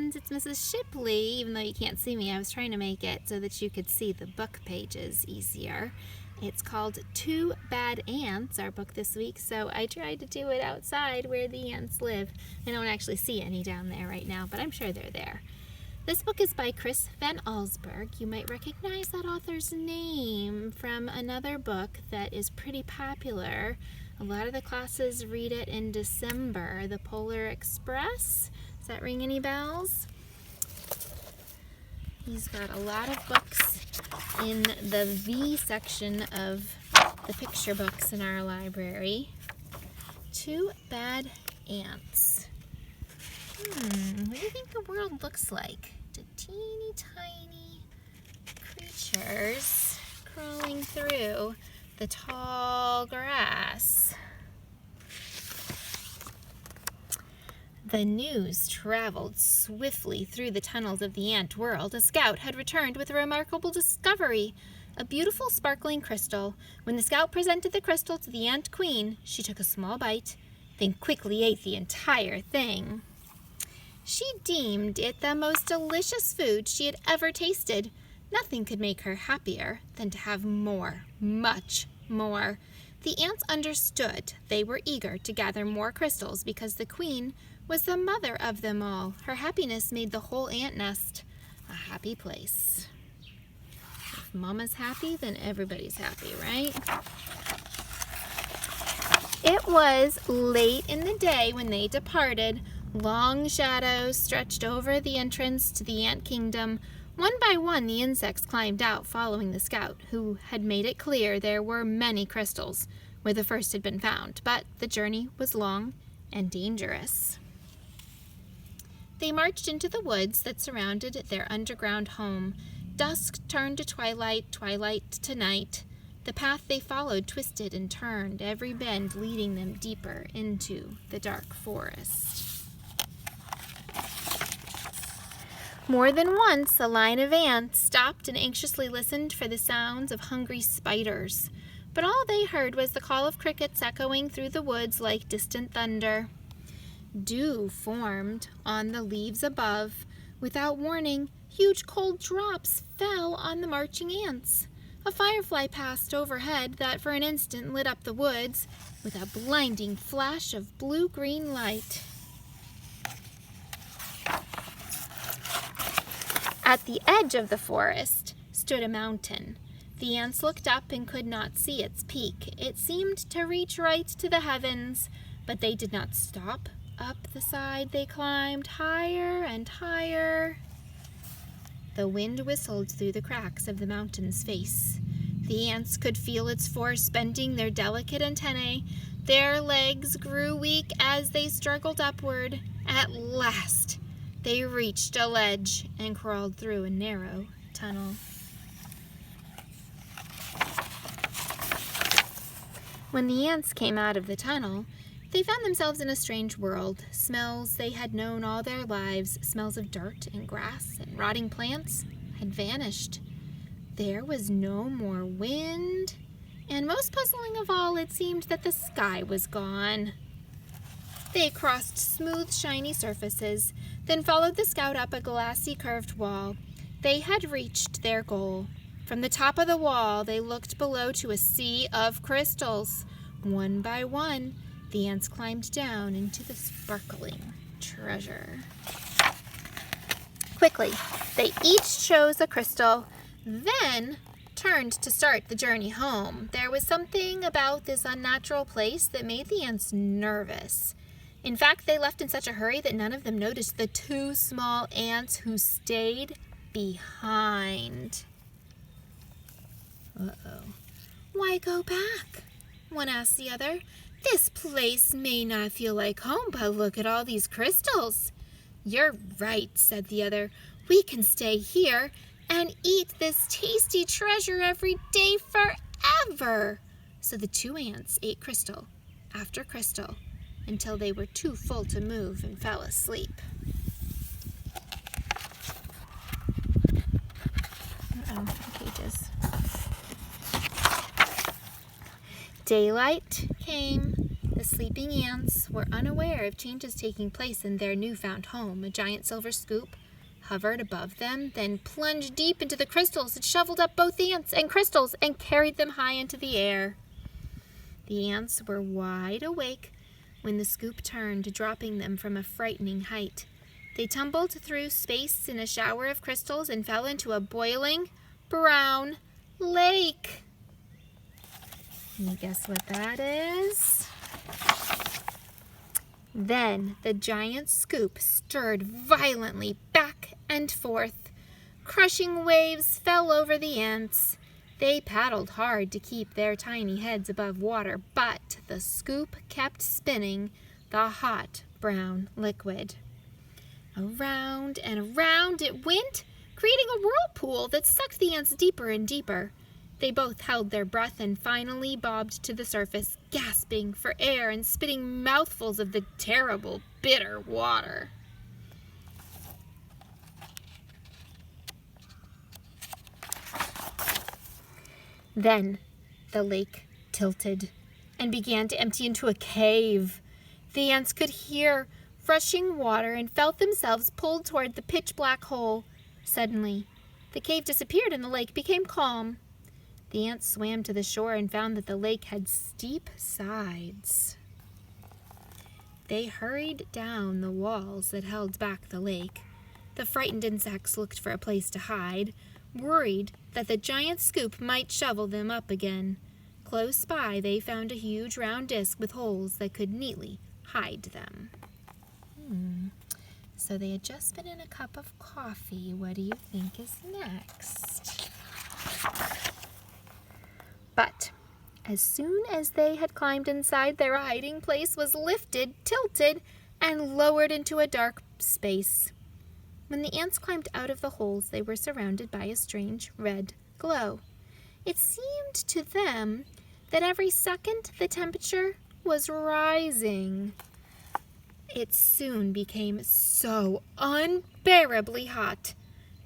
friends, it's Mrs. Shipley. Even though you can't see me, I was trying to make it so that you could see the book pages easier. It's called Two Bad Ants, our book this week, so I tried to do it outside where the ants live. I don't actually see any down there right now, but I'm sure they're there. This book is by Chris Van Allsburg. You might recognize that author's name from another book that is pretty popular. A lot of the classes read it in December, The Polar Express. Does that ring any bells? He's got a lot of books in the V section of the picture books in our library. Two Bad Ants. What do you think the world looks like? The teeny tiny creatures crawling through the tall grass. The news traveled swiftly through the tunnels of the ant world. A scout had returned with a remarkable discovery, a beautiful sparkling crystal. When the scout presented the crystal to the ant queen, she took a small bite, then quickly ate the entire thing. She deemed it the most delicious food she had ever tasted. Nothing could make her happier than to have more, much more. The ants understood. They were eager to gather more crystals because the queen was the mother of them all. Her happiness made the whole ant nest a happy place. If Mama's happy, then everybody's happy, right? It was late in the day when they departed. Long shadows stretched over the entrance to the ant kingdom. One by one, the insects climbed out, following the scout, who had made it clear there were many crystals where the first had been found, but the journey was long and dangerous. They marched into the woods that surrounded their underground home. Dusk turned to twilight, twilight to night. The path they followed twisted and turned, every bend leading them deeper into the dark forest. More than once, a line of ants stopped and anxiously listened for the sounds of hungry spiders. But all they heard was the call of crickets echoing through the woods like distant thunder. Dew formed on the leaves above. Without warning, huge cold drops fell on the marching ants. A firefly passed overhead that for an instant lit up the woods with a blinding flash of blue-green light. At the edge of the forest stood a mountain. The ants looked up and could not see its peak. It seemed to reach right to the heavens, but they did not stop. Up the side they climbed, higher and higher. The wind whistled through the cracks of the mountain's face. The ants could feel its force bending their delicate antennae. Their legs grew weak as they struggled upward. At last, they reached a ledge and crawled through a narrow tunnel. When the ants came out of the tunnel, they found themselves in a strange world. Smells they had known all their lives, smells of dirt and grass and rotting plants, had vanished. There was no more wind, and most puzzling of all, it seemed that the sky was gone. They crossed smooth, shiny surfaces, then followed the scout up a glassy, curved wall. They had reached their goal. From the top of the wall, they looked below to a sea of crystals. One by one, the ants climbed down into the sparkling treasure. Quickly, they each chose a crystal, then turned to start the journey home. There was something about this unnatural place that made the ants nervous. In fact, they left in such a hurry that none of them noticed the two small ants who stayed behind. Uh-oh. Why go back? One asked the other. This place may not feel like home, but look at all these crystals. You're right, said the other. We can stay here and eat this tasty treasure every day forever. So the two ants ate crystal after crystal until they were too full to move and fell asleep. Pages. Daylight came. The sleeping ants were unaware of changes taking place in their newfound home. A giant silver scoop hovered above them, then plunged deep into the crystals. It shoveled up both the ants and crystals and carried them high into the air. The ants were wide awake when the scoop turned, dropping them from a frightening height. They tumbled through space in a shower of crystals and fell into a boiling brown lake. Can you guess what that is? Then the giant scoop stirred violently back and forth. Crushing waves fell over the ants. They paddled hard to keep their tiny heads above water, but the scoop kept spinning the hot brown liquid. Around and around it went, creating a whirlpool that sucked the ants deeper and deeper. They both held their breath and finally bobbed to the surface, gasping for air and spitting mouthfuls of the terrible, bitter water. Then the lake tilted and began to empty into a cave. The ants could hear rushing water and felt themselves pulled toward the pitch-black hole. Suddenly, the cave disappeared and the lake became calm. The ants swam to the shore and found that the lake had steep sides. They hurried down the walls that held back the lake. The frightened insects looked for a place to hide, worried that the giant scoop might shovel them up again. Close by, they found a huge round disc with holes that could neatly hide them. So they had just been in a cup of coffee. What do you think is next? But as soon as they had climbed inside, their hiding place was lifted, tilted, and lowered into a dark space. When the ants climbed out of the holes, they were surrounded by a strange red glow. It seemed to them that every second the temperature was rising. It soon became so unbearably hot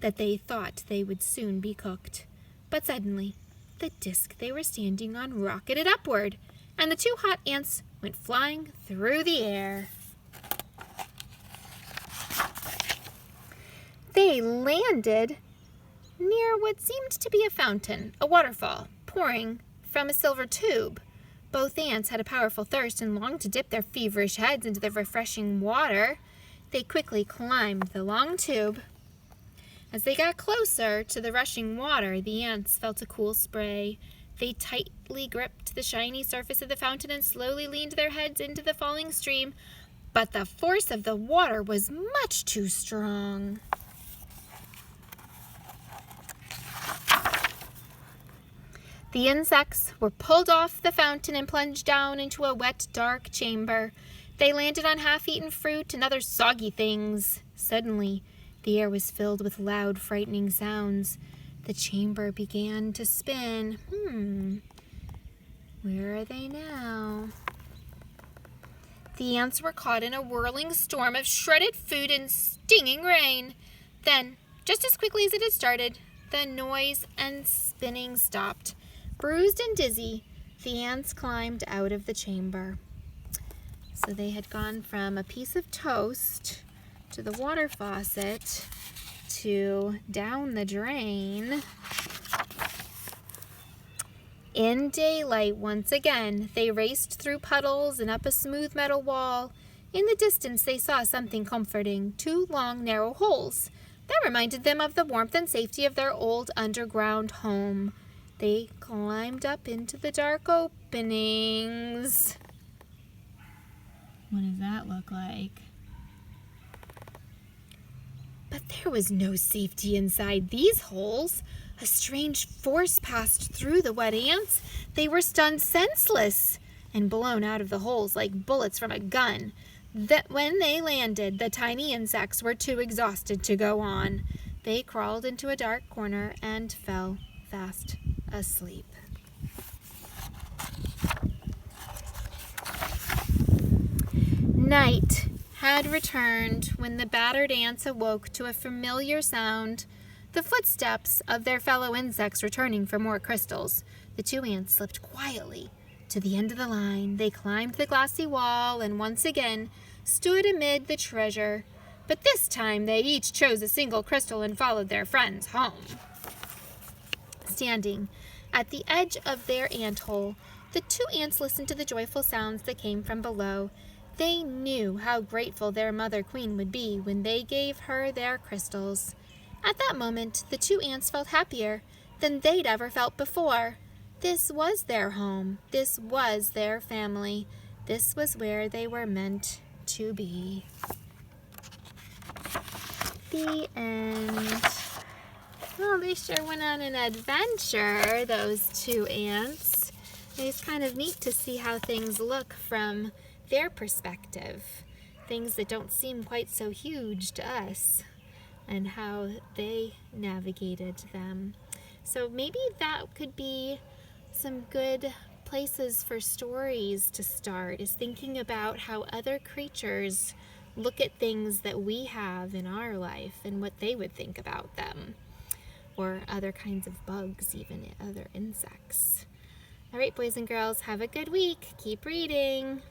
that they thought they would soon be cooked. But suddenly, the disc they were standing on rocketed upward, and the two hot ants went flying through the air. They landed near what seemed to be a fountain, a waterfall, pouring from a silver tube. Both ants had a powerful thirst and longed to dip their feverish heads into the refreshing water. They quickly climbed the long tube. As they got closer to the rushing water, the ants felt a cool spray. They tightly gripped the shiny surface of the fountain and slowly leaned their heads into the falling stream. But the force of the water was much too strong. The insects were pulled off the fountain and plunged down into a wet, dark chamber. They landed on half-eaten fruit and other soggy things. Suddenly, the air was filled with loud, frightening sounds. The chamber began to spin. Where are they now? The ants were caught in a whirling storm of shredded food and stinging rain. Then, just as quickly as it had started, the noise and spinning stopped. Bruised and dizzy, the ants climbed out of the chamber. So they had gone from a piece of toast to the water faucet to down the drain. In daylight, once again, they raced through puddles and up a smooth metal wall. In the distance, they saw something comforting, 2 long, narrow holes that reminded them of the warmth and safety of their old underground home. They climbed up into the dark openings. What does that look like? But there was no safety inside these holes. A strange force passed through the wet ants. They were stunned senseless and blown out of the holes like bullets from a gun. That when they landed, the tiny insects were too exhausted to go on. They crawled into a dark corner and fell fast asleep. Night had returned when the battered ants awoke to a familiar sound, the footsteps of their fellow insects returning for more crystals. The 2 ants slipped quietly To the end of the line, they climbed the glassy wall and once again stood amid the treasure. But this time they each chose a single crystal and followed their friends home. Standing at the edge of their ant-hole, the two ants listened to the joyful sounds that came from below. They knew how grateful their mother queen would be when they gave her their crystals. At that moment, the two ants felt happier than they'd ever felt before. This was their home. This was their family. This was where they were meant to be. The end. Well, they sure went on an adventure, those two ants. It's kind of neat to see how things look from their perspective. Things that don't seem quite so huge to us, and how they navigated them. So maybe that could be some good places for stories to start, is thinking about how other creatures look at things that we have in our life and what they would think about them. Or other kinds of bugs, even other insects. All right, boys and girls, have a good week. Keep reading.